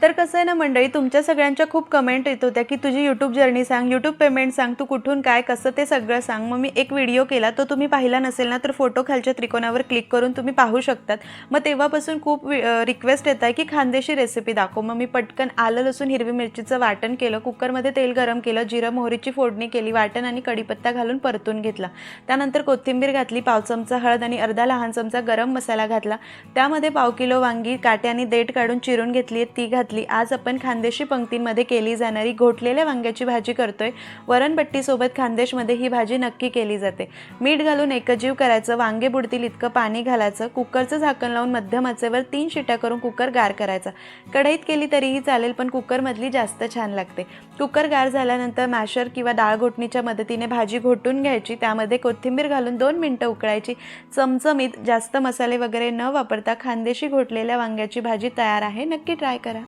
तर कसं आहे ना मंडळी, तुमच्या सगळ्यांच्या खूप कमेंट येत होत्या, की तुझी यूट्यूब जर्नी सांग, यूट्यूब पेमेंट सांग, तू कुठून काय कसं ते सगळं सांग. मग मी एक व्हिडिओ केला, तो तुम्ही पाहिला नसेल ना, तर फोटो खालच्या त्रिकोणावर क्लिक करून तुम्ही पाहू शकतात. मग तेव्हापासून खूप रिक्वेस्ट येत आहे, की खानदेशी रेसिपी दाखव. मग मी पटकन आलं लसूण हिरवी मिरचीचं वाटण केलं, कुकरमध्ये तेल गरम केलं, जिरं मोहरीची फोडणी केली, वाटण आणि कढीपत्ता घालून परतून घेतला. त्यानंतर कोथिंबीर घातली, पाव चमचा हळद आणि अर्धा लहान चमचा गरम मसाला घातला. त्यामध्ये पाव किलो वांगी काटे आणि देठ काढून चिरून घेतली, ती घातली. आज आपण खानदेशी पंक्तींमध्ये केली जाणारी घोटलेल्या वांग्याची भाजी करतोय. वरणबट्टीसोबत खानदेशमध्ये ही भाजी नक्की केली जाते. मीठ घालून एकजीव करायचं, वांगे बुडतील इतकं पाणी घालायचं, कुकरचं झाकण लावून मध्यम आचेवर 3 शिट्या करून कुकर गार करायचा. कढईत केली तरीही चालेल, पण कुकरमधली जास्त छान लागते. कुकर गार झाल्यानंतर मॅशर किंवा डाळ घोटणीच्या मदतीने भाजी घोटून घ्यायची. त्यामध्ये कोथिंबीर घालून 2 मिनिटं उकळायची. चमचमीत जास्त मसाले वगैरे न वापरता खानदेशी घोटलेल्या वांग्याची भाजी तयार आहे. नक्की ट्राय करा.